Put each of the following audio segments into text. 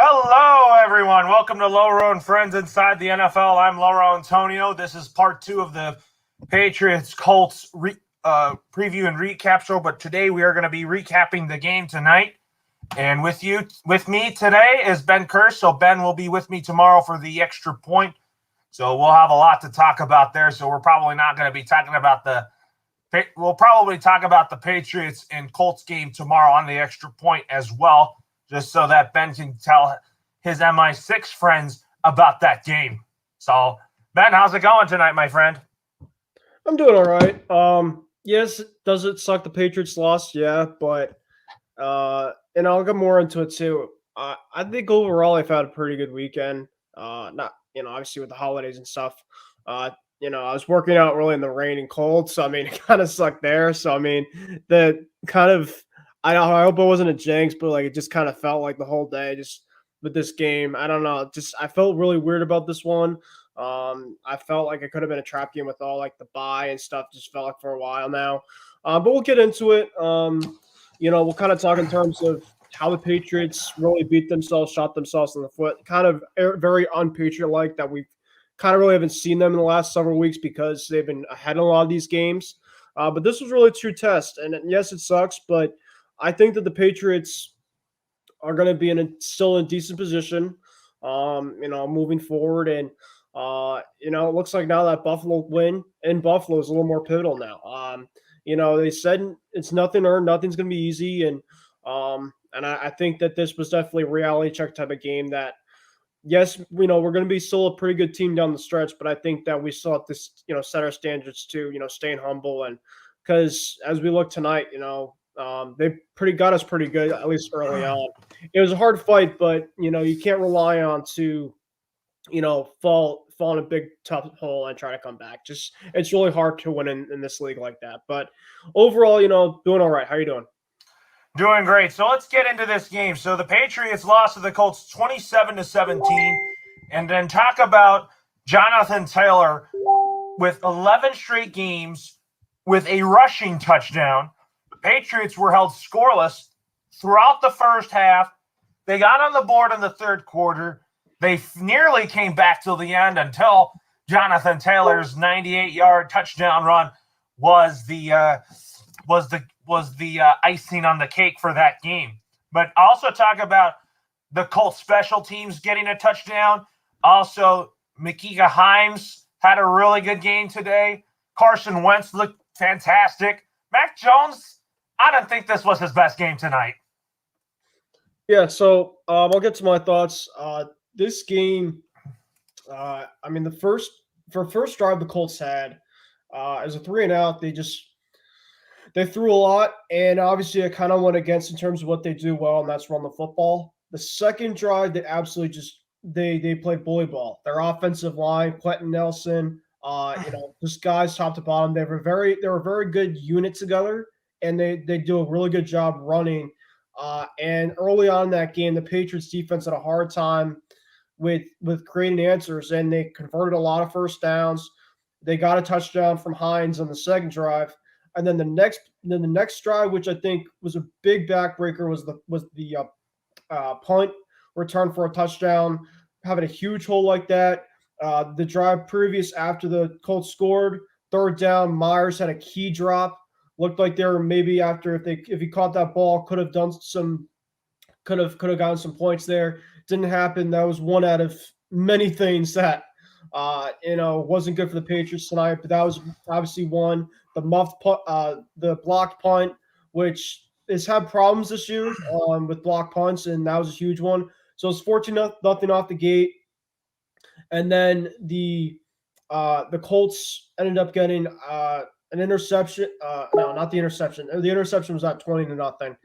Hello, everyone. Welcome to Loro and Friends Inside the NFL. I'm Loro Antonio. This is part 2 of the Patriots Colts preview and recap show. But today we are going to be recapping the game tonight. And with me today is Ben Kerr. So Ben will be with me tomorrow for the extra point. So we'll have a lot to talk about there. So we're probably not going to be talking about we'll probably talk about the Patriots and Colts game tomorrow on the extra point as well, just so that Ben can tell his MI6 friends about that game. So, Ben, how's it going tonight, my friend? I'm doing all right. Yes, does it suck the Patriots lost? Yeah, but and I'll get more into it too. I think overall I've had a pretty good weekend. Not obviously with the holidays and stuff. I was working out really in the rain and cold, so I mean it kind of sucked there. So I mean the kind of I hope it wasn't a jinx, but like it just kind of felt like the whole day just with this game. I don't know. Just I felt really weird about this one. I felt like it could have been a trap game with all like the bye and stuff. Just felt like for a while now. But we'll get into it. We'll kind of talk in terms of how the Patriots really beat themselves, shot themselves in the foot. Kind of very un-Patriot-like that we kind of really haven't seen them in the last several weeks because they've been ahead in a lot of these games. But this was really a true test. And yes, it sucks, but I think that the Patriots are going to be still in a decent position, moving forward. And, it looks like now that Buffalo win in Buffalo is a little more pivotal now. They said it's nothing earned, nothing's going to be easy. And I think that this was definitely a reality check type of game that, yes, we're going to be still a pretty good team down the stretch, but I think that we still have to, set our standards too, staying humble. And because as we look tonight, they got us pretty good, at least early on. It was a hard fight, but, you can't rely on to, fall in a big tough hole and try to come back. Just it's really hard to win in this league like that. But overall, doing all right. How are you doing? Doing great. So let's get into this game. So the Patriots lost to the Colts 27-17, and then talk about Jonathan Taylor with 11 straight games with a rushing touchdown. The Patriots were held scoreless throughout the first half. They got on the board in the third quarter. They nearly came back till the end until Jonathan Taylor's 98-yard touchdown run was the icing on the cake for that game. But also talk about the Colts special teams getting a touchdown. Also, Micah Hyams had a really good game today. Carson Wentz looked fantastic. Mac Jones, I don't think this was his best game tonight. Yeah, so I'll get to my thoughts. This game, the first drive the Colts had as a 3-and-out, they threw a lot, and obviously I kind of went against in terms of what they do well, and that's run the football. The second drive, they absolutely they played bully ball. Their offensive line, Quentin Nelson, just guys top to bottom, they were very good unit together, and they do a really good job running. And early on in that game, the Patriots defense had a hard time with creating answers, and they converted a lot of first downs. They got a touchdown from Hines on the second drive, and then the next drive, which I think was a big backbreaker, was the punt return for a touchdown, having a huge hole like that. The drive previous after the Colts scored, third down, Myers had a key drop. Looked like they were maybe after if he caught that ball, could have gotten some points there. Didn't happen. That was one out of many things that wasn't good for the Patriots tonight. But that was obviously one. The the blocked punt, which has had problems this year with blocked punts, and that was a huge one. So it's 14-0 off the gate, and then the Colts ended up getting an interception. No, not the interception. The interception was at 20-0.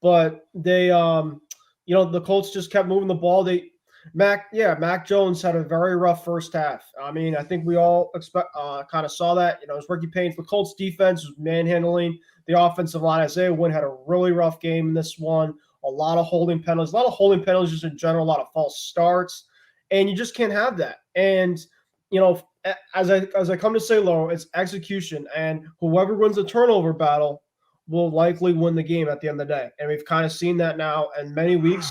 But they, the Colts just kept moving the ball. Mac Jones had a very rough first half. I mean, I think we all kind of saw that. It was Ricky Payne's. The Colts defense was manhandling the offensive line. Isaiah Wynn had a really rough game in this one. A lot of holding penalties just in general, a lot of false starts. And you just can't have that. And, as I come to say, Loro, it's execution, and whoever wins the turnover battle will likely win the game at the end of the day. And we've kind of seen that now in many weeks.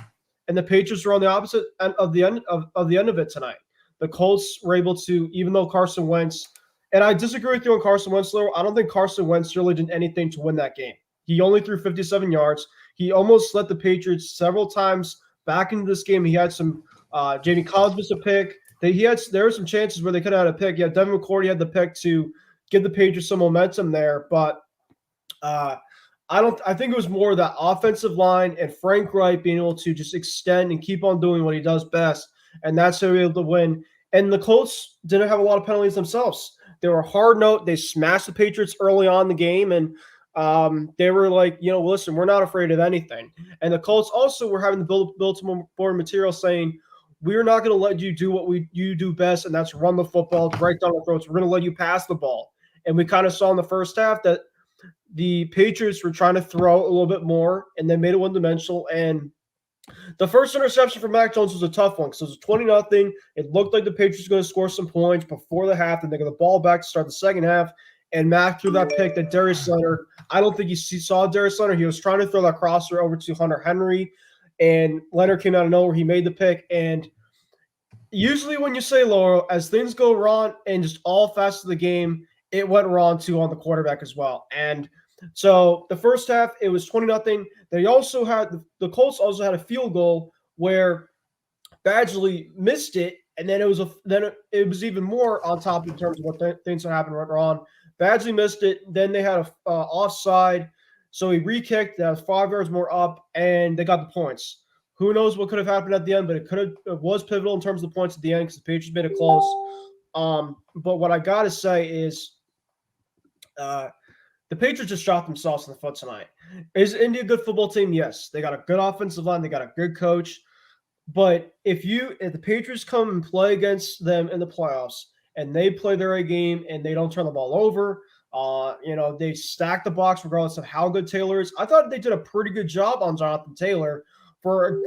and the Patriots were on the opposite end of the end of it tonight. The Colts were able to, even though Carson Wentz, and I disagree with you on Carson Wentz, though. I don't think Carson Wentz really did anything to win that game. He only threw 57 yards. He almost led the Patriots several times back into this game. He had some Jamie Collins missed a pick. There were some chances where they could have had a pick. Yeah, Devin McCourty had the pick to give the Patriots some momentum there, but I think it was more that offensive line and Frank Wright being able to just extend and keep on doing what he does best, and that's how we were able to win. And the Colts didn't have a lot of penalties themselves. They were hard note. They smashed the Patriots early on in the game, and they were like, listen, we're not afraid of anything. And the Colts also were having the Baltimore material saying, we're not going to let you do what you do best, and that's run the football right down the throats. We're going to let you pass the ball. And we kind of saw in the first half that the Patriots were trying to throw a little bit more, and they made it one-dimensional. And the first interception for Mac Jones was a tough one because it was 20-0. It looked like the Patriots were going to score some points before the half, and they got the ball back to start the second half. And Mac threw that pick that Darius Leonard, I don't think he saw Darius Leonard. He was trying to throw that crosser over to Hunter Henry, and Leonard came out of nowhere. He made the pick. And usually when you say, Laura, as things go wrong and just all facets of the game, it went wrong too on the quarterback as well. And so the first half, it was 20-0. They also had the Colts also had a field goal where Badgley missed it, and then it was even more on top in terms of what things that happened went wrong. Badgley missed it. Then they had a offside, so he re-kicked. That was 5 yards more up, and they got the points. Who knows what could have happened at the end, but it was pivotal in terms of the points at the end because the Patriots made it close. But what I got to say is the Patriots just shot themselves in the foot tonight. Is Indy a good football team? Yes. They got a good offensive line. They got a good coach. But if the Patriots come and play against them in the playoffs and they play their A game and they don't turn the ball over, they stack the box regardless of how good Taylor is. I thought they did a pretty good job on Jonathan Taylor for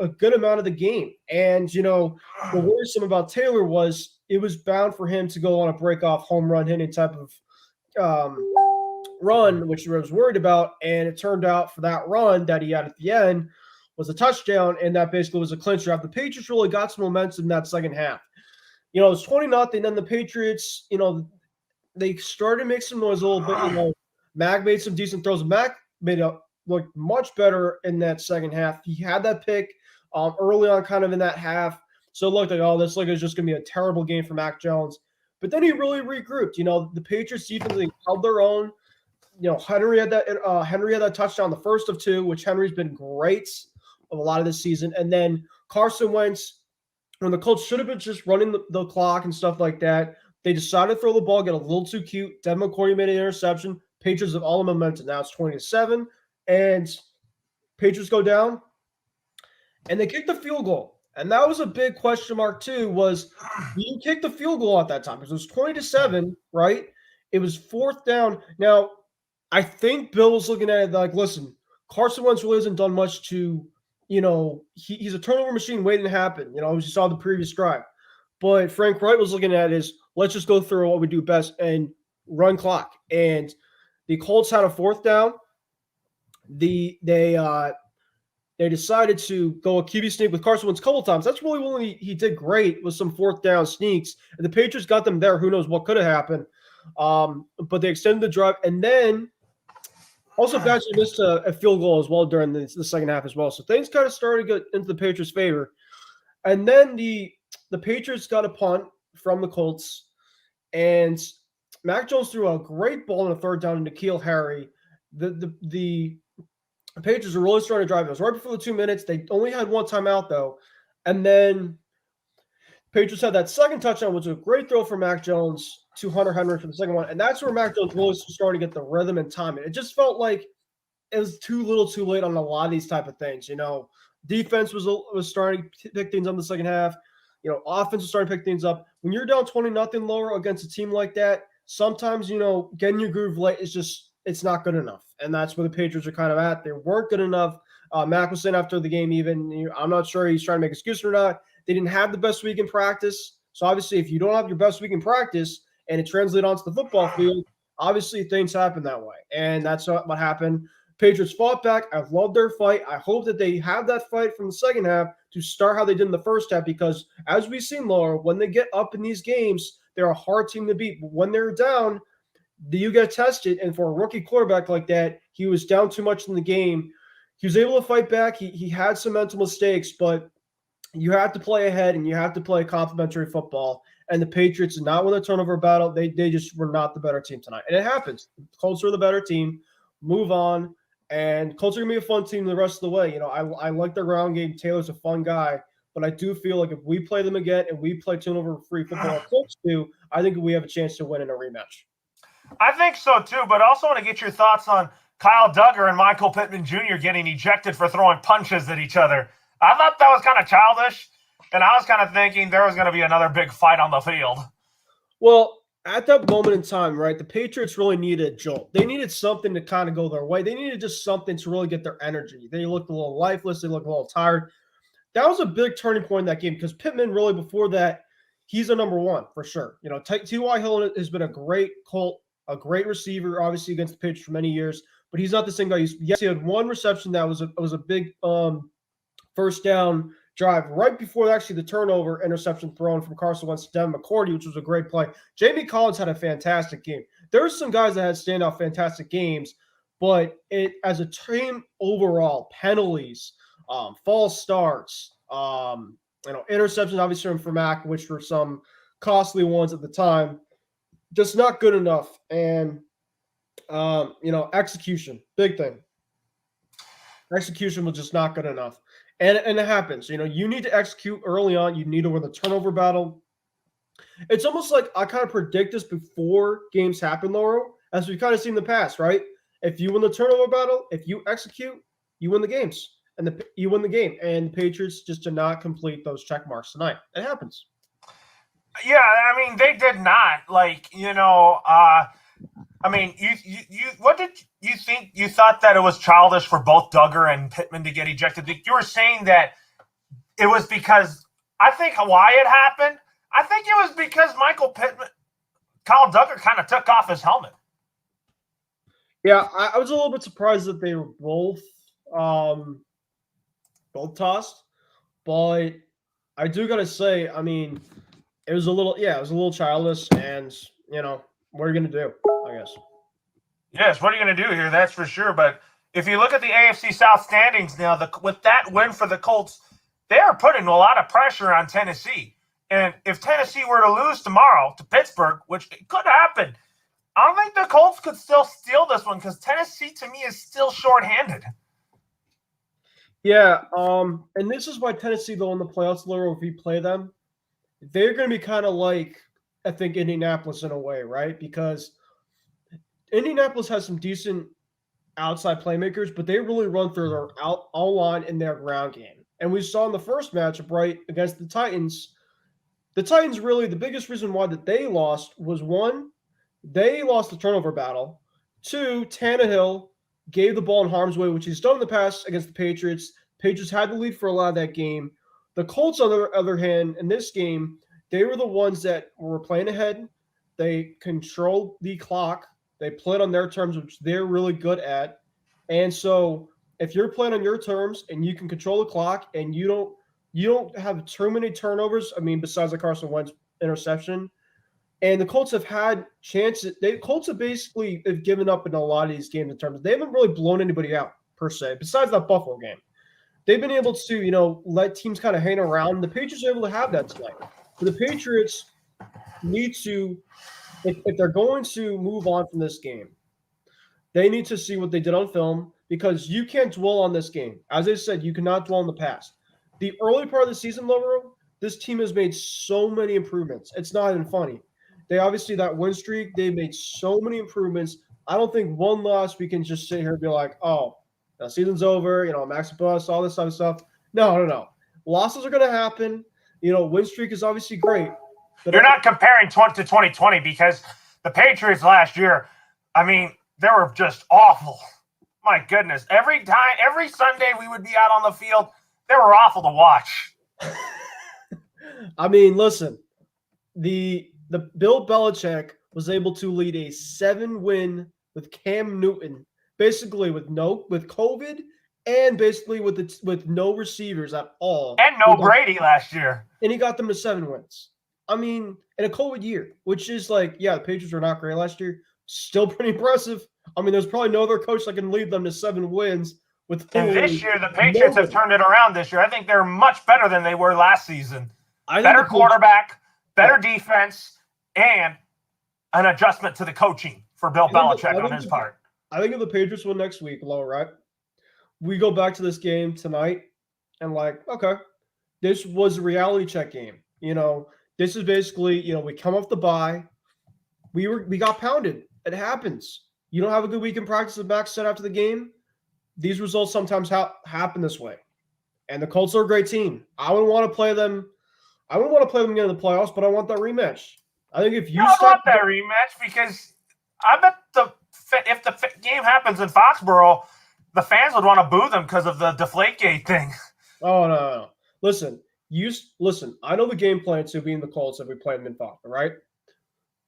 a good amount of the game. And, the worrisome about Taylor was it was bound for him to go on a break-off home run hitting type of run, which I was worried about. And it turned out for that run that he had at the end was a touchdown, and that basically was a clincher. After the Patriots really got some momentum in that second half. It was 20-0. Then the Patriots, they started to make some noise a little bit. Mac made some decent throws. Mac made it look much better in that second half. He had that pick early on kind of in that half. So it looked like, this is just going to be a terrible game for Mac Jones. But then he really regrouped. The Patriots defense, they held their own. Henry had that touchdown, the first of two, which Henry's been great of a lot of this season. And then Carson Wentz, when the Colts should have been just running the clock and stuff like that, they decided to throw the ball, get a little too cute. Devin McCourty made an interception. Patriots have all the momentum. Now it's 20-7, and Patriots go down, and they kick the field goal. And that was a big question mark too, was you kick the field goal at that time? Because it was 20-7, right? It was fourth down. Now, I think Bill was looking at it like, listen, Carson Wentz really hasn't done much to, he's a turnover machine waiting to happen, as you saw the previous drive. But Frank Wright was looking at it as, let's just go through what we do best and run clock. And the Colts had a fourth down. They decided to go a QB sneak with Carson Wentz a couple times. That's really when he did great with some fourth down sneaks. And the Patriots got them there. Who knows what could have happened. But they extended the drive. And then also Badgley missed a field goal as well during the second half as well. So things kind of started to get into the Patriots' favor. And then the Patriots got a punt from the Colts. And Mac Jones threw a great ball on the third down to N'Keal Harry. The Patriots are really starting to drive. It was right before the 2 minutes. They only had one timeout, though. And then Patriots had that second touchdown, which was a great throw for Mac Jones to Hunter Henry for the second one. And that's where Mac Jones really started to get the rhythm and timing. It just felt like it was too little too late on a lot of these type of things. Defense was starting to pick things up in the second half. Offense was starting to pick things up. When you're down 20-0 lower against a team like that, sometimes, getting your groove late is it's not good enough. And that's where the Patriots are kind of at. They weren't good enough. Mac was saying after the game even, I'm not sure he's trying to make excuses or not. They didn't have the best week in practice. So obviously if you don't have your best week in practice and it translates onto the football field, obviously things happen that way. And that's what happened. Patriots fought back. I love their fight. I hope that they have that fight from the second half to start how they did in the first half, because as we've seen, Laura, when they get up in these games, they're a hard team to beat. But when they're down, you get tested. And for a rookie quarterback like that, he was down too much in the game. He was able to fight back. He had some mental mistakes, but you have to play ahead and you have to play complimentary football. And the Patriots did not win the turnover battle. They just were not the better team tonight. And it happens. The Colts were the better team. Move on. And Colts are going to be a fun team the rest of the way. I like their ground game. Taylor's a fun guy. But I do feel like if we play them again and we play turnover-free football like Colts do, I think we have a chance to win in a rematch. I think so too, but I also want to get your thoughts on Kyle Duggar and Michael Pittman Jr. getting ejected for throwing punches at each other. I thought that was kind of childish, and I was kind of thinking there was going to be another big fight on the field. Well, at that moment in time, right, the Patriots really needed a jolt. They needed something to kind of go their way. They needed just something to really get their energy. They looked a little lifeless. They looked a little tired. That was a big turning point in that game because Pittman really before that, he's a number one for sure. T.Y. Hill has been a great Colt, a great receiver, obviously against the Patriots for many years, but he's not the same guy. Yes, he had one reception that was a big first down drive right before actually the turnover interception thrown from Carson Wentz to Devin McCourty, which was a great play. Jamie Collins had a fantastic game. There's some guys that had standout fantastic games, but as a team overall, penalties, false starts, interceptions obviously from Mack, which were some costly ones at the time, just not good enough. And execution, big thing. Execution was just not good enough. And it happens. You need to execute early on. You need to win the turnover battle. It's almost like I kind of predict this before games happen, Loro, as we've kind of seen in the past, right? If you win the turnover battle, if you execute, you win the games. And you win the game. And the Patriots just did not complete those check marks tonight. It happens. Yeah, I mean, they did not. What did you think? You thought that it was childish for both Duggar and Pittman to get ejected. You were saying that it was because I think why it happened. I think it was because Kyle Duggar kind of took off his helmet. Yeah, I was a little bit surprised that they were both tossed, but I do gotta say, I mean, it was a little childish, and what are you gonna do? I guess. Yes, what are you going to do here? That's for sure. But if you look at the AFC South standings now, with that win for the Colts, they are putting a lot of pressure on Tennessee. And if Tennessee were to lose tomorrow to Pittsburgh, which it could happen, I don't think the Colts could still steal this one because Tennessee, to me, is still shorthanded. Yeah, and this is why Tennessee, though, in the playoffs, Loro, if we play them, they're going to be kind of like, I think, Indianapolis in a way, right? Because Indianapolis has some decent outside playmakers, but they really run through their all line in their ground game. And we saw in the first matchup, right, against the Titans really, the biggest reason why that they lost was, one, they lost the turnover battle. Two, Tannehill gave the ball in harm's way, which he's done in the past against the Patriots. Patriots had the lead for a lot of that game. The Colts, on the other hand, in this game, they were the ones that were playing ahead. They controlled the clock. They played on their terms, which they're really good at. And so if you're playing on your terms and you can control the clock and you don't have too many turnovers, I mean, besides the Carson Wentz interception, and the Colts have had chances. Colts have basically given up in a lot of these games in terms of they haven't really blown anybody out per se, besides that Buffalo game. They've been able to, let teams kind of hang around. The Patriots are able to have that tonight. But the Patriots need to, if they're going to move on from this game, they need to see what they did on film, because you can't dwell on this game. As I said, you cannot dwell on the past. The early part of the season, Loro, this team has made so many improvements. It's not even funny. They obviously, that win streak, they made so many improvements. I don't think one loss we can just sit here and be like, oh, the season's over, max bust, all this other stuff. No. Losses are going to happen. Win streak is obviously great. But you're not comparing 2020 because the Patriots last year, I mean, they were just awful. My goodness. Every Sunday we would be out on the field, they were awful to watch. I mean, listen, the Bill Belichick was able to lead a 7-win with Cam Newton basically with COVID and basically with no receivers at all. And no Brady last year. And he got them to 7 wins. I mean, in a COVID year, which is like, yeah, the Patriots were not great last year. Still pretty impressive. I mean, there's probably no other coach that can lead them to 7 wins with And this year, the Patriots have turned it around this year. I think they're much better than they were last season. Better quarterback, better defense, and an adjustment to the coaching for Bill Belichick on his part. I think if the Patriots win next week, Loro, right? We go back to this game tonight and like, okay, this was a reality check game. This is basically, we come off the bye. We got pounded. It happens. You don't have a good week in practice and back set after the game. These results sometimes happen this way. And the Colts are a great team. I wouldn't want to play them. I wouldn't want to play them again in the playoffs, but I want that rematch. I think if you I want that rematch because I bet if the game happens in Foxboro, the fans would want to boo them because of the Deflategate thing. Oh no. Listen. I know the game plan to being the Colts if we play them in Foxborough, right?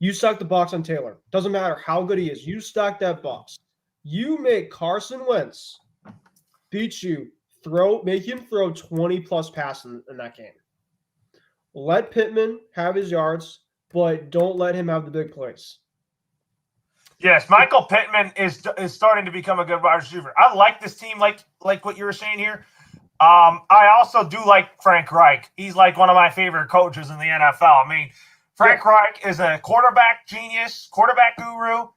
You stack the box on Taylor. Doesn't matter how good he is. You stack that box. You make Carson Wentz beat you. Make him throw 20-plus passes in that game. Let Pittman have his yards, but don't let him have the big plays. Yes, Michael Pittman is starting to become a good wide receiver. I like this team, like what you were saying here. I also do like Frank Reich. He's like one of my favorite coaches in the NFL. I mean, Frank Reich is a quarterback genius, quarterback guru.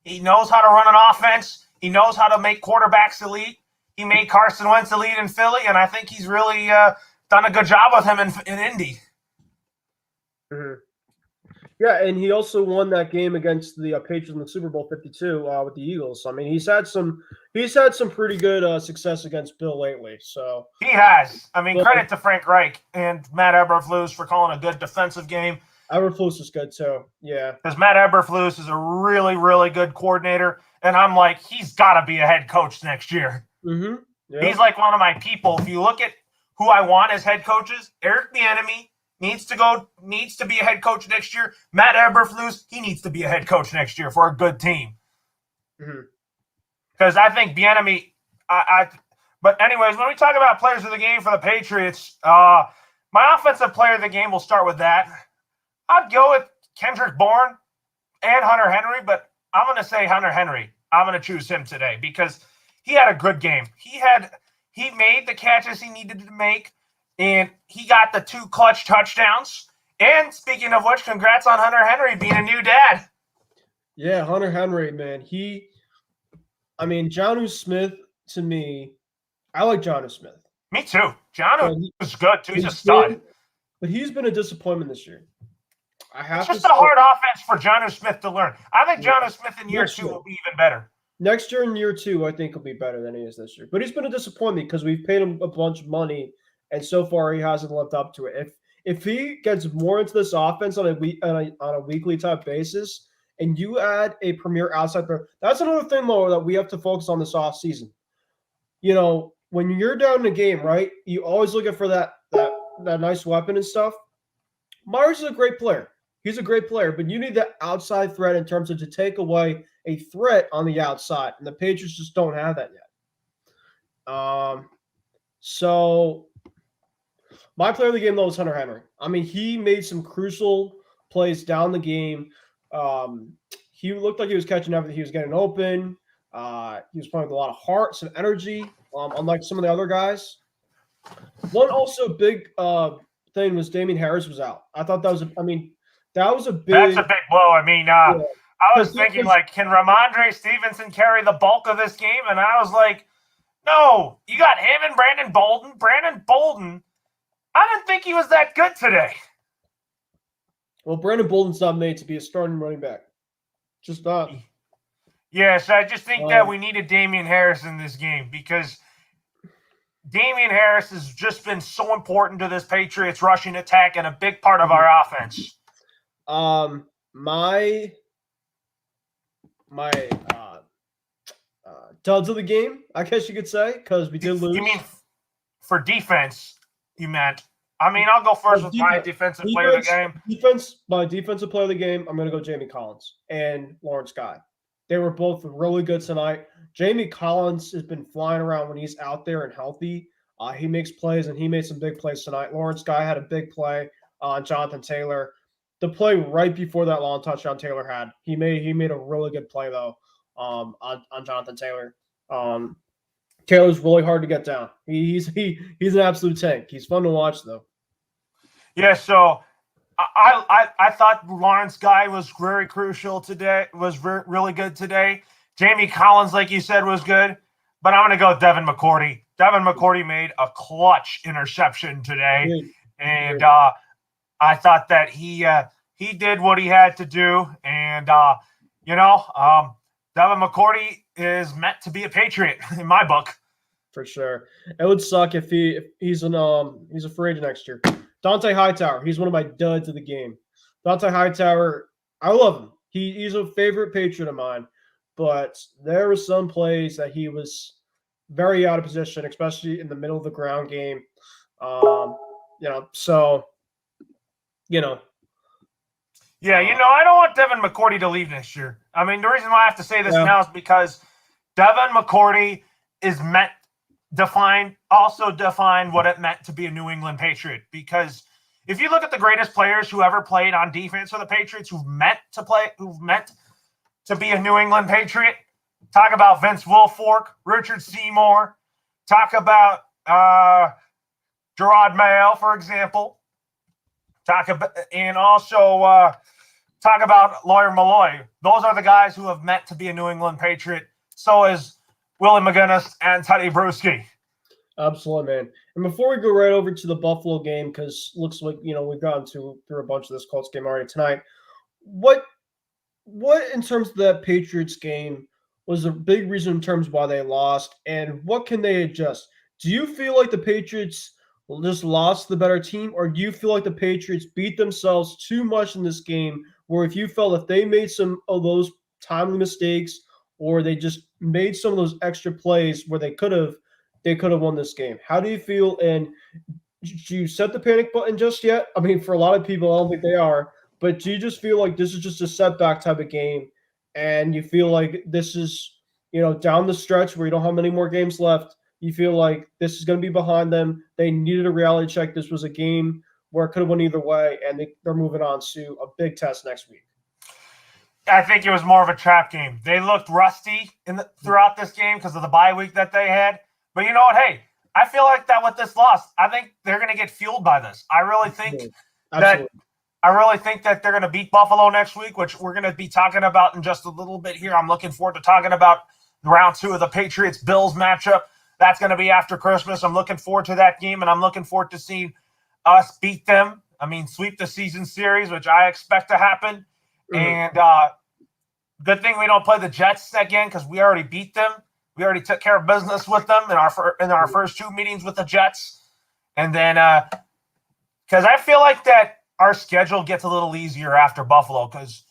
He knows how to run an offense. He knows how to make quarterbacks elite. He made Carson Wentz elite in Philly, and I think he's really done a good job with him in Indy. Mm-hmm. Yeah, and he also won that game against the Patriots in the Super Bowl 52 with the Eagles. I mean, he's had some pretty good success against Bill lately. So he has. I mean, credit to Frank Reich and Matt Eberflus for calling a good defensive game. Eberflus is good too. Yeah, because Matt Eberflus is a really, really good coordinator, and I'm like, he's got to be a head coach next year. Mm-hmm. Yep. He's like one of my people. If you look at who I want as head coaches, Eric Bieniemy needs to be a head coach next year. Matt Eberflus, he needs to be a head coach next year for a good team. Because I think Bieniemy, but anyways, when we talk about players of the game for the Patriots, my offensive player of the game, we'll start with that. I'd go with Kendrick Bourne and Hunter Henry, but I'm going to say Hunter Henry. I'm going to choose him today because he had a good game. He made the catches he needed to make. And he got the 2 clutch touchdowns. And speaking of which, congrats on Hunter Henry being a new dad. Yeah, Hunter Henry, man. Jonnu Smith, to me, I like Jonnu Smith. Me too. Jonnu was good, too. He's a stud. But he's been a disappointment this year. It's just a hard offense for Jonnu Smith to learn. I think Jonnu Smith in year 2 will be even better. Next year in year 2, I think he'll be better than he is this year. But he's been a disappointment because we've paid him a bunch of money. And so far, he hasn't lived up to it. If he gets more into this offense on a weekly type basis, and you add a premier outside player, that's another thing, Laura, that we have to focus on this offseason. When you're down in a game, right, you always looking for that nice weapon and stuff. Myers is a great player. He's a great player, but you need that outside threat in terms of to take away a threat on the outside, and the Patriots just don't have that yet. So my player of the game, though, is Hunter Henry. I mean, he made some crucial plays down the game. He looked like he was catching everything. He was getting open. He was playing with a lot of heart, some energy, unlike some of the other guys. One also big thing was Damien Harris was out. I thought that was a big. That's a big blow. I mean, I was thinking, can Ramondre Stevenson carry the bulk of this game? And I was like, no, you got him and Brandon Bolden. Brandon Bolden, I didn't think he was that good today. Well, Brandon Bolden's not made to be a starting running back. Just not. Yes, I just think that we needed Damien Harris in this game because Damien Harris has just been so important to this Patriots rushing attack and a big part of our offense. My duds of the game, I guess you could say, because we did lose. You mean for defense, you meant? I mean, I'll go first with my defensive player of the game. My defensive player of the game, I'm going to go Jamie Collins and Lawrence Guy. They were both really good tonight. Jamie Collins has been flying around when he's out there and healthy. He makes plays, and he made some big plays tonight. Lawrence Guy had a big play on Jonathan Taylor. The play right before that long touchdown Taylor had, he made a really good play though on Jonathan Taylor. Taylor's really hard to get down. He's an absolute tank. He's fun to watch though. Yeah, so I thought Lawrence Guy was very crucial today. Was really good today. Jamie Collins, like you said, was good. But I'm going to go Devin McCourty. Devin McCourty made a clutch interception today, and I thought that he did what he had to do. And Devin McCourty is meant to be a Patriot in my book. For sure. It would suck if he's a free agent next year. Dante Hightower, he's one of my duds of the game. Dante Hightower, I love him. He's a favorite Patriot of mine, but there were some plays that he was very out of position, especially in the middle of the ground game. Yeah, I don't want Devin McCourty to leave next year. I mean, the reason why I have to say this now is because Devin McCourty is defined what it meant to be a New England Patriot. Because if you look at the greatest players who ever played on defense for the Patriots who've meant to be a New England Patriot, talk about Vince Wilfork, Richard Seymour, talk about Gerard Mayo, for example. Talk about Lawyer Malloy. Those are the guys who have meant to be a New England Patriot. So is Willie McGinnis and Teddy Bruschi. Absolutely, man. And before we go right over to the Buffalo game, because looks like we've gotten through a bunch of this Colts game already tonight. What in terms of that Patriots game was a big reason in terms of why they lost, and what can they adjust? Do you feel like the Patriots just lost the better team, or do you feel like the Patriots beat themselves too much in this game, where if you felt if they made some of those timely mistakes, or they just made some of those extra plays where they could have won this game? How do you feel? And did you set the panic button just yet? I mean, for a lot of people, I don't think they are. But do you just feel like this is just a setback type of game, and you feel like this is, down the stretch where you don't have many more games left, you feel like this is going to be behind them? They needed a reality check. This was a game where it could have went either way, and they're moving on to a big test next week. I think it was more of a trap game. They looked rusty throughout this game because of the bye week that they had. But you know what? Hey, I feel like that with this loss, I think they're going to get fueled by this. I really think that they're going to beat Buffalo next week, which we're going to be talking about in just a little bit here. I'm looking forward to talking about round 2 of the Patriots Bills matchup. That's going to be after Christmas. I'm looking forward to that game, and I'm looking forward to seeing us beat them. I mean, sweep the season series, which I expect to happen. And good thing we don't play the Jets again because we already beat them. We already took care of business with them in our first 2 meetings with the Jets. And then because I feel like that our schedule gets a little easier after Buffalo, because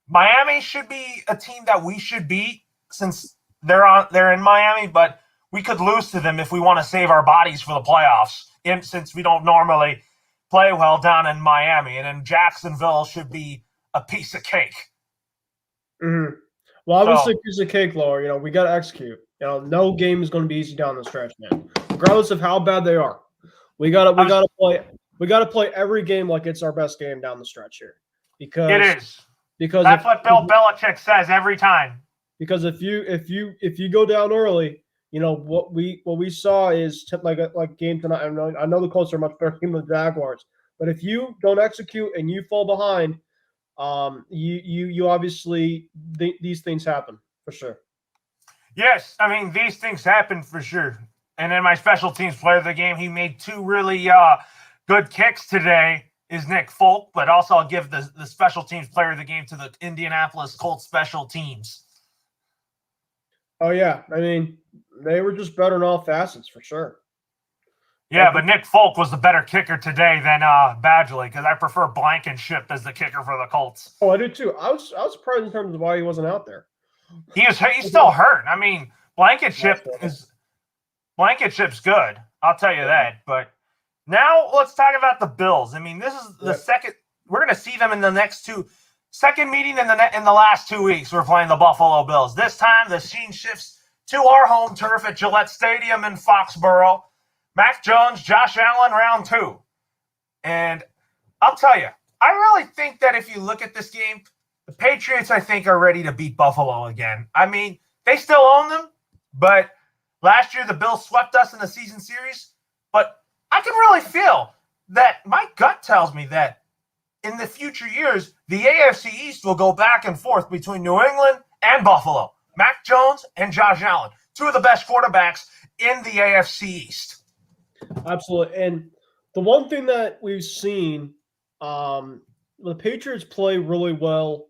Miami should be a team that we should beat since they're in Miami, but we could lose to them if we want to save our bodies for the playoffs, since we don't normally play well down in Miami. And then Jacksonville should be a piece of cake. Mm-hmm. Well, obviously, a piece of cake, Laura. We got to execute. No game is going to be easy down the stretch, man. Regardless of how bad they are, we got to play every game like it's our best game down the stretch here. Because it is. Because that's what Bill Belichick says every time. Because if you go down early, what we saw is like game tonight. I know the Colts are much better than the Jaguars, but if you don't execute and you fall behind, you obviously these things happen for sure. Yes, I mean these things happen for sure. And then my special teams player of the game, he made 2 really good kicks today, is Nick Folk. But also I'll give the special teams player of the game to the Indianapolis Colts special teams. Oh yeah, I mean they were just better in all facets for sure. Yeah, but Nick Folk was the better kicker today than Badgley, because I prefer Blankenship as the kicker for the Colts. Oh, I do too. I was surprised in terms of why he wasn't out there. He's still hurt. I mean, Blankenship's good. I'll tell you that. But now let's talk about the Bills. I mean, this is the second. We're going to see them in the next 2. Second meeting in the last 2 weeks, we're playing the Buffalo Bills. This time, the scene shifts to our home turf at Gillette Stadium in Foxboro. Mac Jones, Josh Allen, round 2. And I'll tell you, I really think that if you look at this game, the Patriots, I think, are ready to beat Buffalo again. I mean, they still own them, but last year the Bills swept us in the season series. But I can really feel that my gut tells me that in the future years, the AFC East will go back and forth between New England and Buffalo. Mac Jones and Josh Allen, 2 of the best quarterbacks in the AFC East. Absolutely. And the one thing that we've seen, the Patriots play really well.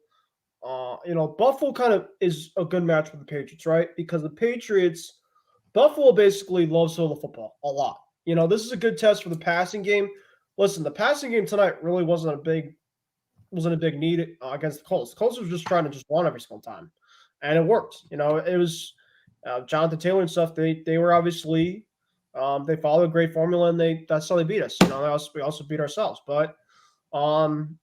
Buffalo kind of is a good match for the Patriots, right? Because Buffalo basically loves to throw the football a lot. This is a good test for the passing game. Listen, the passing game tonight really wasn't a big need against the Colts. The Colts were just trying to just run every single time, and it worked. It was Jonathan Taylor and stuff. They were obviously they followed a great formula, and that's how they beat us. We also beat ourselves. But Stephon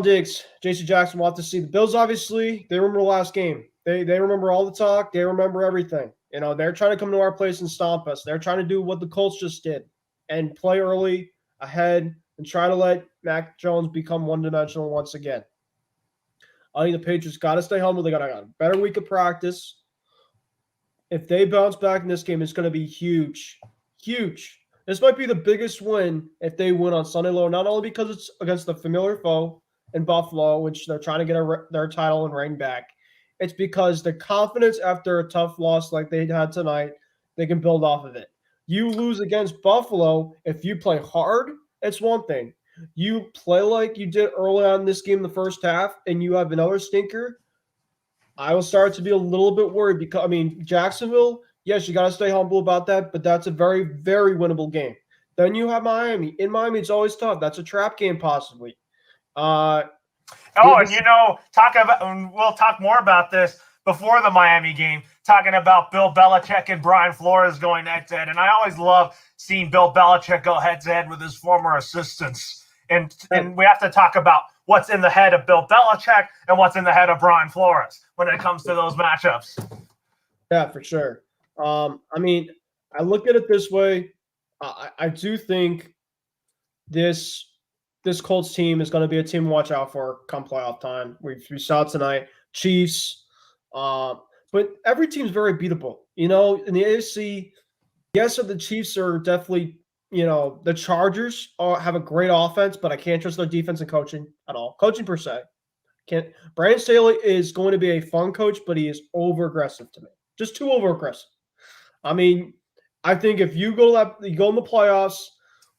Diggs, J.C. Jackson, we'll have to see. The Bills, obviously, they remember the last game. They remember all the talk. They remember everything. They're trying to come to our place and stomp us. They're trying to do what the Colts just did and play early, ahead, and try to let Mac Jones become one-dimensional once again. I think the Patriots got to stay humble. They got a better week of practice. If they bounce back in this game, it's going to be huge. Huge. This might be the biggest win if they win on Sunday, Loro, not only because it's against the familiar foe in Buffalo, which they're trying to get their title and reign back. It's because the confidence after a tough loss like they had tonight, they can build off of it. You lose against Buffalo, if you play hard, it's one thing. You play like you did early on in this game in the first half, and you have another stinker, I will start to be a little bit worried because, Jacksonville, yes, you got to stay humble about that, but that's a very, very winnable game. Then you have Miami. In Miami, it's always tough. That's a trap game possibly. We'll talk more about this before the Miami game, talking about Bill Belichick and Brian Flores going head-to-head. And I always love seeing Bill Belichick go head-to-head with his former assistants. And we have to talk about what's in the head of Bill Belichick and what's in the head of Brian Flores when it comes to those matchups. Yeah, for sure. I look at it this way. I do think this Colts team is going to be a team to watch out for come playoff time. We saw it tonight. Chiefs. But every team's very beatable. In the AFC, yes, the Chiefs are definitely, the Chargers have a great offense, but I can't trust their defense and coaching at all. Coaching per se. Brandon Staley is going to be a fun coach, but he is over-aggressive to me. Just too over-aggressive. I think if you go in the playoffs,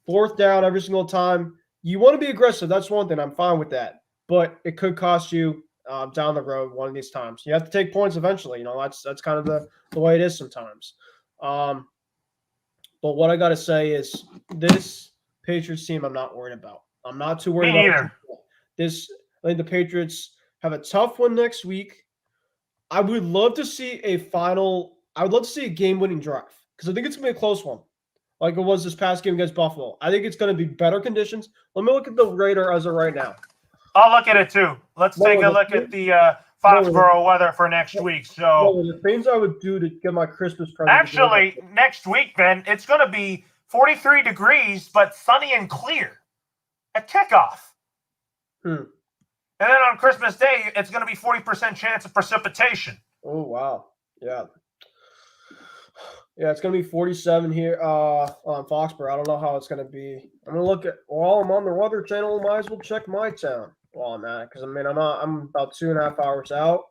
fourth down every single time, you want to be aggressive. That's one thing. I'm fine with that. But it could cost you down the road one of these times. You have to take points eventually. That's kind of the way it is sometimes. But what I got to say is this Patriots team I'm not worried about. I'm not too worried about this. I think the Patriots have a tough one next week. I would love to see a game-winning drive because I think it's going to be a close one like it was this past game against Buffalo. I think it's going to be better conditions. Let me look at the radar as of right now. I'll look at it too. Let's take a look at the Foxboro weather for next week. So the things I would do to get my Christmas present. Actually, next week, Ben, it's going to be 43 degrees, but sunny and clear at kickoff. And then on Christmas Day, it's going to be 40% chance of precipitation. Oh, wow. Yeah. Yeah, it's going to be 47 here on Foxboro. I don't know how it's going to be. I'm going to look at while I'm on the Weather Channel. Might as well check my town while I'm at it because I'm about 2.5 hours out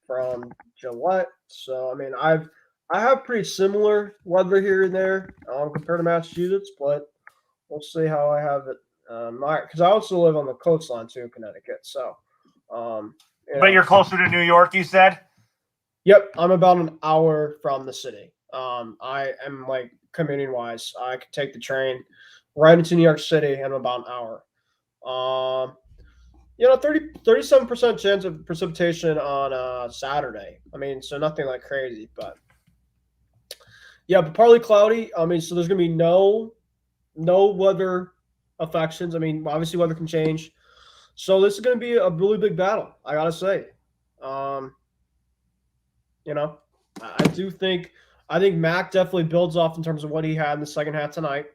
from Gillette. So I have pretty similar weather here and there compared to Massachusetts, but we'll see how I have it. Because I also live on the coastline too, Connecticut. So, but you're closer to New York, you said? Yep, I'm about an hour from the city. I am commuting wise. I could take the train right into New York City in about an hour. 37% chance of precipitation on Saturday. So nothing like crazy, but partly cloudy. So there's gonna be no weather affections. Obviously weather can change. So this is going to be a really big battle, I got to say. You know, I think Mac definitely builds off in terms of what he had in the second half tonight.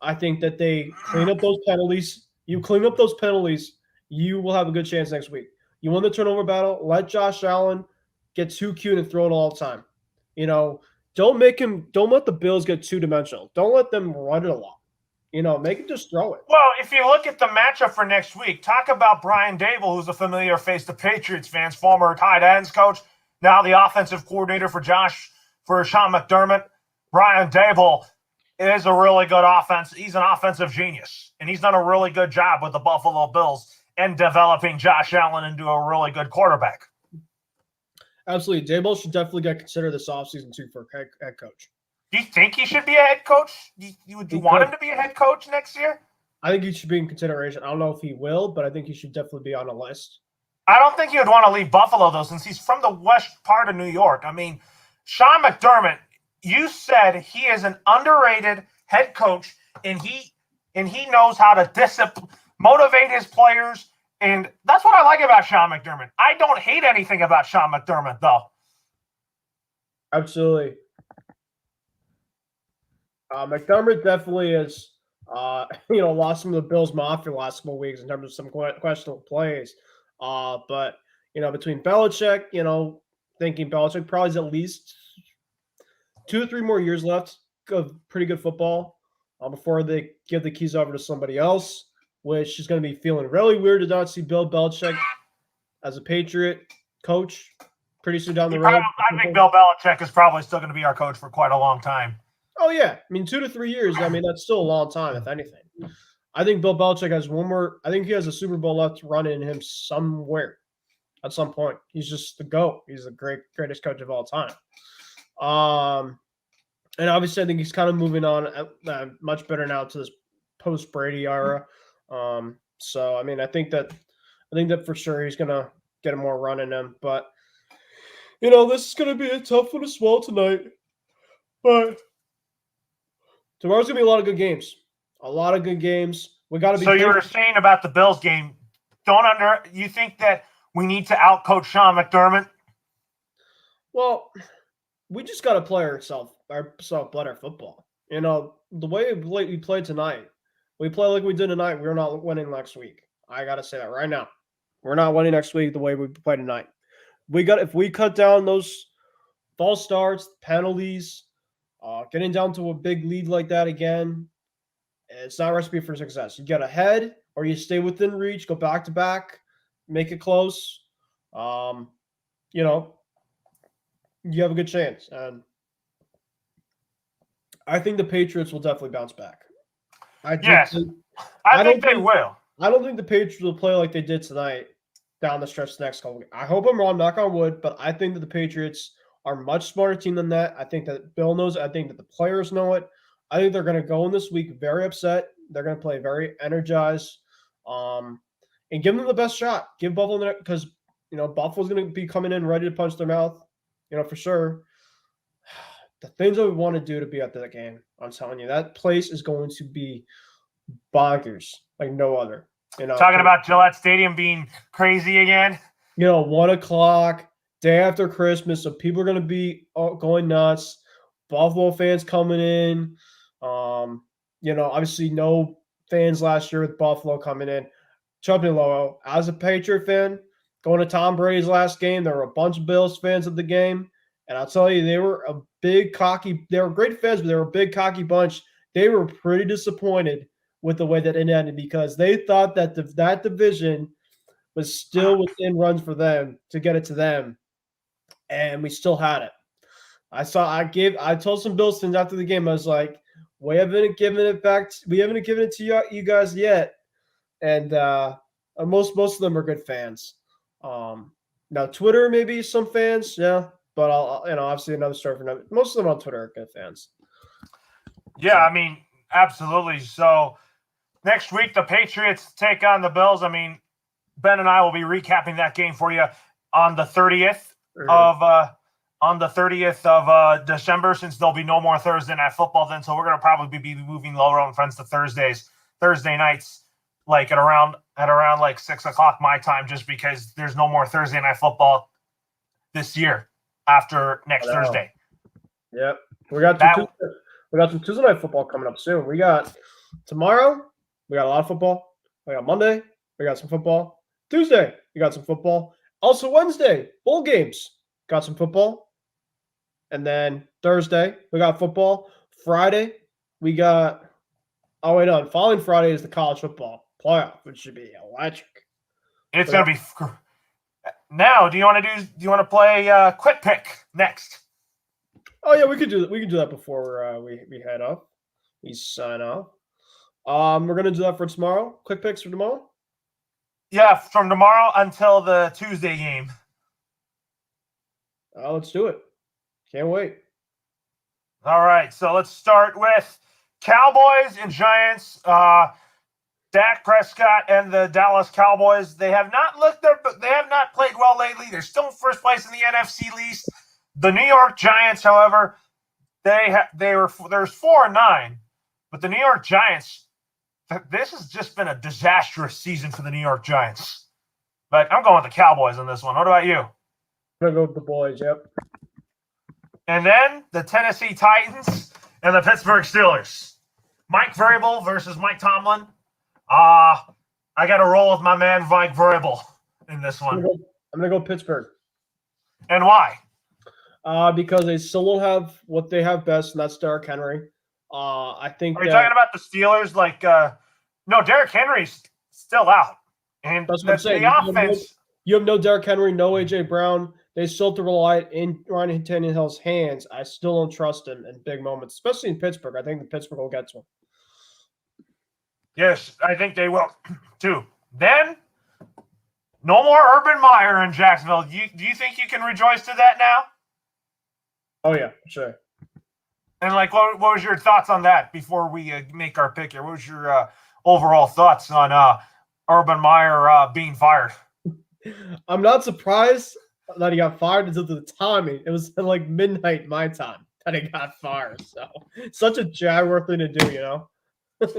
I think that they clean up those penalties. You clean up those penalties, you will have a good chance next week. You won the turnover battle. Let Josh Allen get too cute and throw it all the time. You know, don't let the Bills get two-dimensional. Don't let them run it a lot. You know, make him just throw it. Well, if you look at the matchup for next week, talk about Brian Dable, who's a familiar face to Patriots fans, former tight ends coach, now the offensive coordinator for Sean McDermott. Brian Dable is a really good offense. He's an offensive genius, and he's done a really good job with the Buffalo Bills in developing Josh Allen into a really good quarterback. Absolutely. Dable should definitely get considered this offseason too for head coach. Do you think he should be a head coach? Would you want him to be a head coach next year? I think he should be in consideration. I don't know if he will, but I think he should definitely be on a list. I don't think he would want to leave Buffalo, though, since he's from the west part of New York. I mean, Sean McDermott, you said he is an underrated head coach, and he knows how to motivate his players, and that's what I like about Sean McDermott. I don't hate anything about Sean McDermott, though. Absolutely. McDermott definitely has, lost some of the Bills' mafia the last couple of weeks in terms of some questionable plays. But, between Belichick, thinking Belichick probably has at least 2 or 3 more years left of pretty good football before they give the keys over to somebody else, which is going to be feeling really weird to not see Bill Belichick as a Patriot coach pretty soon down the road. I think Bill Belichick is probably still going to be our coach for quite a long time. Oh, yeah. I mean, 2 to 3 years, that's still a long time, if anything. I think Bill Belichick has one more – I think he has a Super Bowl left running in him somewhere at some point. He's just the GOAT. He's the greatest coach of all time. And obviously, I think he's kind of moving on much better now to this post-Brady era. So, I think that for sure he's going to get a more run in him. But, this is going to be a tough one to swallow tonight. But – tomorrow's going to be a lot of good games. A lot of good games. We got to be. So you were saying about the Bills game, you think that we need to outcoach Sean McDermott? Well, we just got to play ourselves better football. The way we played tonight, we play like we did tonight, we're not winning next week. I got to say that right now. We're not winning next week the way we play tonight. If we cut down those false starts, penalties, getting down to a big lead like that again, it's not a recipe for success. You get ahead or you stay within reach, go back to back, make it close. You have a good chance. And I think the Patriots will definitely bounce back. I think they will. I don't think the Patriots will play like they did tonight down the stretch the next couple weeks. I hope I'm wrong, knock on wood, but I think that the Patriots are a much smarter team than that. I think that Bill knows it. I think that the players know it. I think they're going to go in this week very upset. They're going to play very energized, and give them the best shot. Give Buffalo, because Buffalo's going to be coming in ready to punch their mouth, for sure. The things that we want to do to be at that game, I'm telling you, that place is going to be bonkers like no other. Talking about Gillette Stadium being crazy again. 1:00. Day after Christmas, so people are going to be going nuts. Buffalo fans coming in. Obviously no fans last year with Buffalo coming in. Trust me, Loro, as a Patriot fan, going to Tom Brady's last game, there were a bunch of Bills fans at the game, and I'll tell you, they were great fans, but they were a big cocky bunch. They were pretty disappointed with the way that it ended because they thought that that division was still within runs for them to get it to them. And we still had it. I told some Bills fans after the game, I was like, we haven't given it to you guys yet. And most of them are good fans. Now Twitter, maybe some fans, yeah, but obviously another story for another. Most of them on Twitter are good fans. Yeah, absolutely. So next week the Patriots take on the Bills. Ben and I will be recapping that game for you on the 30th. On the 30th of December, since there'll be no more Thursday night football then, so we're going to probably be moving Loro and Friends to Thursday nights like at around like 6:00 my time, just because there's no more Thursday night football this year after next Thursday. Yep. We got some Tuesday night football coming up soon. We got tomorrow, we got a lot of football. We got Monday, we got some football. Tuesday, we got some football. Also Wednesday, bowl games, got some football. And then Thursday, we got football. Friday, we got following Friday is the college football playoff, which should be electric. It's gonna be. Now, do you want to play quick pick next? Oh yeah, we could do that before we head up. We sign off. We're gonna do that for tomorrow. Quick picks for tomorrow. Yeah, from tomorrow until the Tuesday game. Let's do it. Can't wait. All right, so let's start with Cowboys and Giants. Dak Prescott and the Dallas Cowboys. They have not played well lately. They're still in first place in the NFC East. The New York Giants, however, there's 4-9, but the New York Giants, this has just been a disastrous season for the New York Giants. But I'm going with the Cowboys on this one. What about you? I'm gonna go with the boys. Yep. And then the Tennessee Titans and the Pittsburgh Steelers. Mike Vrabel versus Mike Tomlin. I got to roll with my man Mike Vrabel in this one. I'm gonna go Pittsburgh. And why? Because they still don't have what they have best, and that's Derrick Henry. I think. Are you talking about the Steelers? No, Derrick Henry's still out, and that's what I'm saying. The offense. You have no Derrick Henry, no AJ Brown. They still have to rely in Ryan Tannehill's hands. I still don't trust him in big moments, especially in Pittsburgh. I think the Pittsburgh will get to him. Yes, I think they will too. Then, no more Urban Meyer in Jacksonville. Do you think you can rejoice to that now? Oh yeah, sure. And what was your thoughts on that before we make our pick here? What was your overall thoughts on Urban Meyer being fired? I'm not surprised that he got fired until the timing. It was like midnight my time that he got fired. So such a Jaguar thing to do, you know.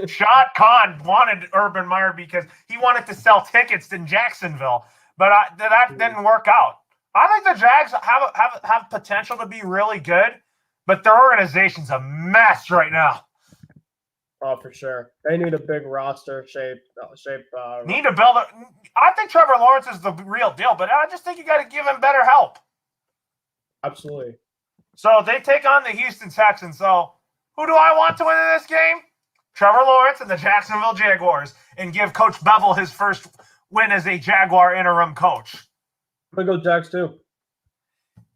Shad Khan wanted Urban Meyer because he wanted to sell tickets in Jacksonville, but that didn't work out. I think the Jags have potential to be really good, but their organization's a mess right now. Oh, for sure. They need a big roster shape. Need to build it. I think Trevor Lawrence is the real deal, but I just think you got to give him better help. Absolutely. So they take on the Houston Texans. So who do I want to win in this game? Trevor Lawrence and the Jacksonville Jaguars, and give Coach Bevel his first win as a Jaguar interim coach. I'm going to go Jags too.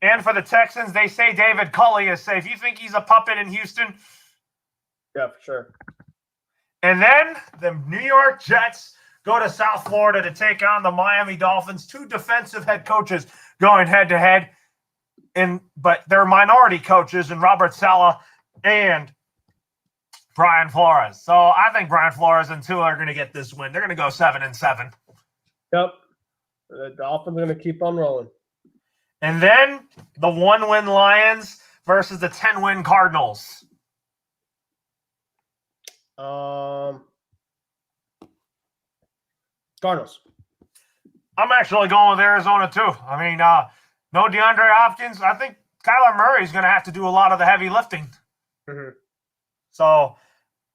And for the Texans, they say David Culley is safe. You think he's a puppet in Houston? Yeah, for sure. And then the New York Jets go to South Florida to take on the Miami Dolphins. Two defensive head coaches going head-to-head, but they're minority coaches in Robert Saleh and Brian Flores. So I think Brian Flores and Tua are going to get this win. They're going to go 7-7. Yep. The Dolphins are going to keep on rolling. And then the 1-win Lions versus the 10-win Cardinals. Cardinals. I'm actually going with Arizona too. I mean, no DeAndre Hopkins. I think Kyler Murray is going to have to do a lot of the heavy lifting. Mm-hmm. So,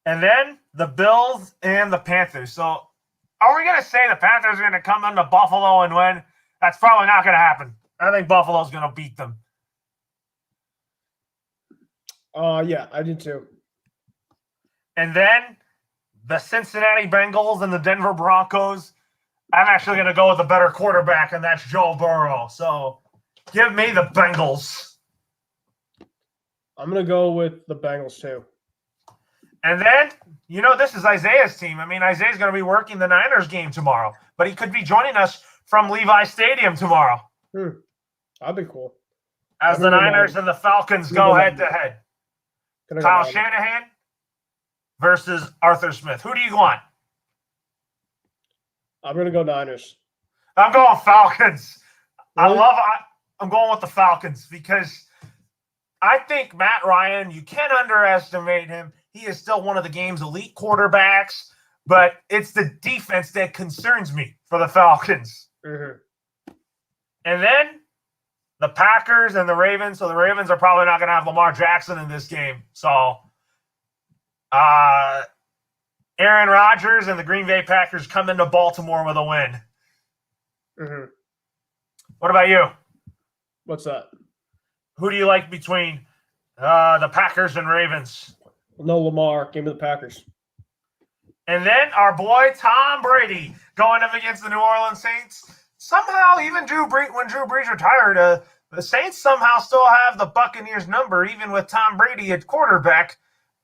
and then the Bills and the Panthers. So, are we going to say the Panthers are going to come into Buffalo and win? That's probably not going to happen. I think Buffalo's going to beat them. Yeah, I do too. And then the Cincinnati Bengals and the Denver Broncos. I'm actually going to go with a better quarterback, and that's Joe Burrow. So, give me the Bengals. I'm going to go with the Bengals too. And then, this is Isaiah's team. I mean, Isaiah's going to be working the Niners game tomorrow, but he could be joining us from Levi Stadium tomorrow. That'd be cool. As the Niners and the Falcons go head-to-head. Kyle Shanahan versus Arthur Smith. Who do you want? I'm going to go Niners. I'm going Falcons. Really? I'm going with the Falcons because I think Matt Ryan, you can't underestimate him. He is still one of the game's elite quarterbacks. but it's the defense that concerns me for the Falcons. Mm-hmm. And then the Packers and the Ravens. So the Ravens are probably not going to have Lamar Jackson in this game. So Aaron Rodgers and the Green Bay Packers come into Baltimore with a win. Mm-hmm. What about you? What's that? Who do you like between the Packers and Ravens? No Lamar. Give me the Packers. And then our boy Tom Brady going up against the New Orleans Saints. Somehow, even when Drew Brees retired, the Saints somehow still have the Buccaneers number, even with Tom Brady at quarterback.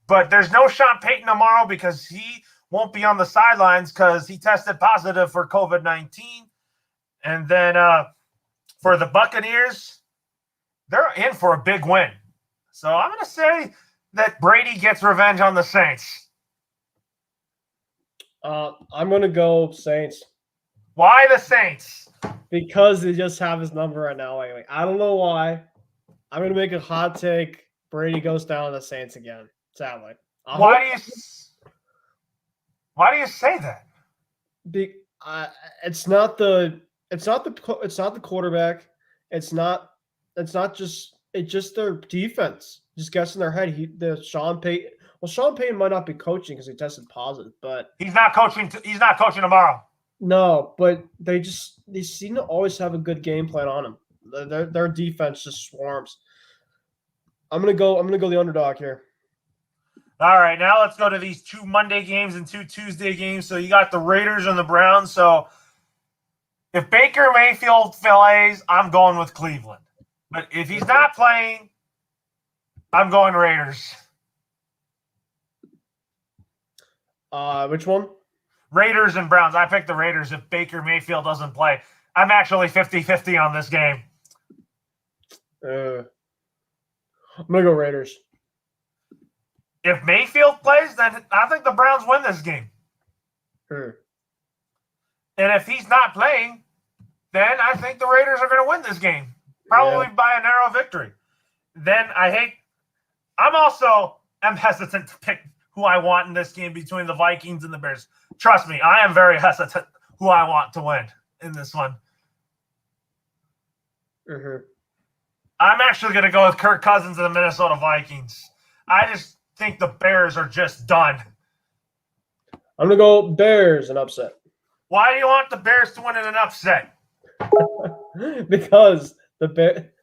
But there's no Sean Payton tomorrow because he won't be on the sidelines because he tested positive for COVID-19. And then for the Buccaneers, they're in for a big win. So I'm going to say that Brady gets revenge on the Saints. I'm going to go Saints. Why the Saints? Because they just have his number right now. Like, I don't know why. I'm going to make a hot take. Brady goes down to the Saints again, sadly. Why do you say that? It's not the quarterback. It's just their defense. Just gets in their head. Sean Payton. Well, Sean Payton might not be coaching because he tested positive, but he's not coaching. He's not coaching tomorrow. No, but they seem to always have a good game plan on them. Their defense just swarms. I'm gonna go the underdog here. All right, now let's go to these 2 Monday games and 2 Tuesday games. So you got the Raiders and the Browns. So if Baker Mayfield plays, I'm going with Cleveland. But if he's not playing, I'm going Raiders. Which one? Raiders and Browns. I picked the Raiders if Baker Mayfield doesn't play. I'm actually 50-50 on this game. I'm going to go Raiders. If Mayfield plays, then I think the Browns win this game. And if he's not playing, then I think the Raiders are going to win this game. Probably by a narrow victory. Then I'm hesitant to pick who I want in this game between the Vikings and the Bears. Trust me, I am very hesitant who I want to win in this one. Mm-hmm. I'm actually going to go with Kirk Cousins and the Minnesota Vikings. I just think the Bears are just done. I'm going to go Bears and upset. Why do you want the Bears to win in an upset? Because the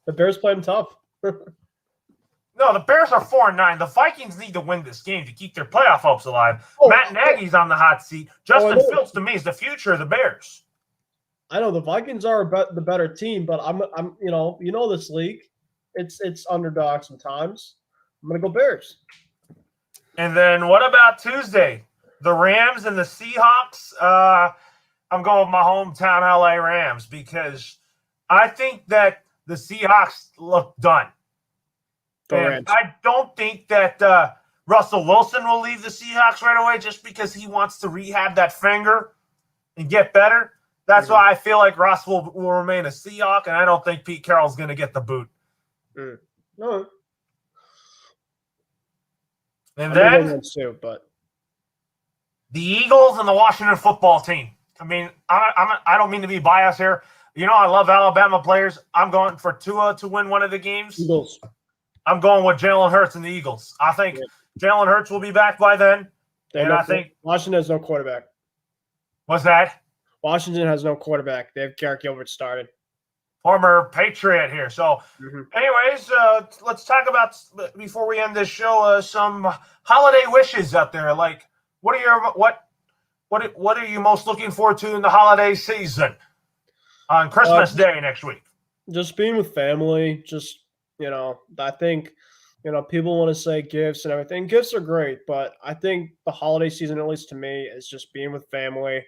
Bears play them tough. No, the Bears are 4-9. The Vikings need to win this game to keep their playoff hopes alive. Matt Nagy's on the hot seat. Justin Fields, to me, is the future of the Bears. I know the Vikings are the better team, but I'm this league, it's underdog sometimes. I'm gonna go Bears. And then what about Tuesday? The Rams and the Seahawks. I'm going with my hometown LA Rams because I think that the Seahawks look done. And I don't think that Russell Wilson will leave the Seahawks right away just because he wants to rehab that finger and get better. That's why I feel like Russ will remain a Seahawk, and I don't think Pete Carroll's going to get the boot. No. And then the Eagles and the Washington football team. I mean, I don't mean to be biased here. You know, I love Alabama players. I'm going for Tua to win one of the games. Eagles. I'm going with Jalen Hurts and the Eagles. I think Jalen Hurts will be back by then. I think Washington has no quarterback. What's that? Washington has no quarterback. They have Garrett Gilbert started. Former Patriot here. So, anyways, let's talk about, before we end this show, some holiday wishes out there. Like, what are you most looking forward to in the holiday season on Christmas Day next week? Just being with family. Just, I think, people want to say gifts and everything. Gifts are great, but I think the holiday season, at least to me, is just being with family.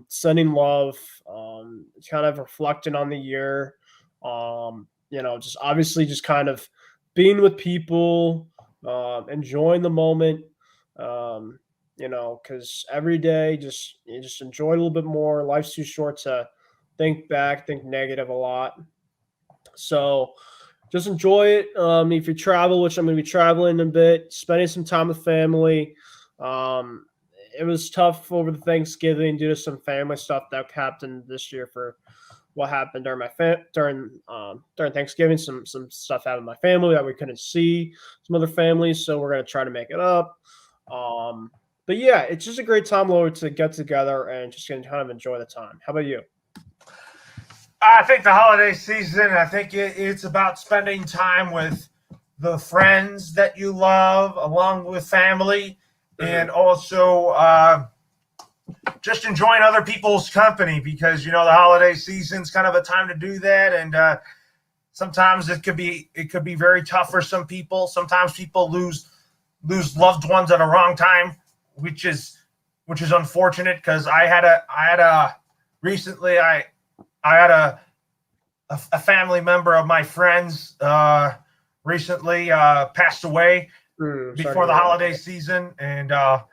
Sending love, kind of reflecting on the year, just obviously just kind of being with people, enjoying the moment, because every day you just enjoy a little bit more. Life's too short to think negative a lot. So just enjoy it. If you travel, which I'm going to be traveling a bit, spending some time with family, it was tough over the Thanksgiving due to some family stuff that happened this year for what happened during during Thanksgiving. Some stuff happened in my family that we couldn't see some other families, so we're gonna try to make it up. But yeah, it's just a great time, Lord, to get together and just kind of enjoy the time. How about you? I think the holiday season, I think it's about spending time with the friends that you love, along with family, and also just enjoying other people's company, because the holiday season's kind of a time to do that, and sometimes it could be very tough for some people. Sometimes people lose loved ones at a wrong time, which is unfortunate, because I had a family member of my friends recently passed away before the holiday season, and I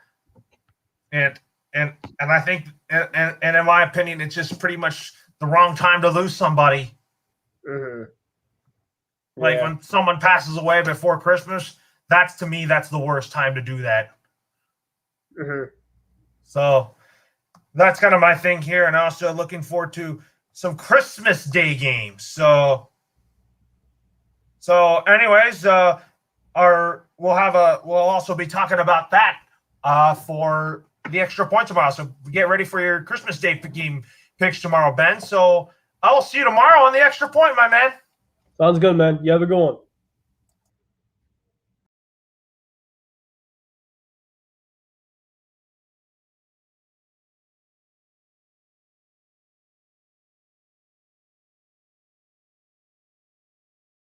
think, and in my opinion, it's just pretty much the wrong time to lose somebody. Mm-hmm. Like when someone passes away before Christmas, that's the worst time to do that. Mm-hmm. So that's kind of my thing here, and also looking forward to some Christmas Day games. So anyways, we'll also be talking about that for the extra point tomorrow. So get ready for your Christmas Day game picks tomorrow, Ben. So I will see you tomorrow on the extra point, my man. Sounds good, man. You have a good one.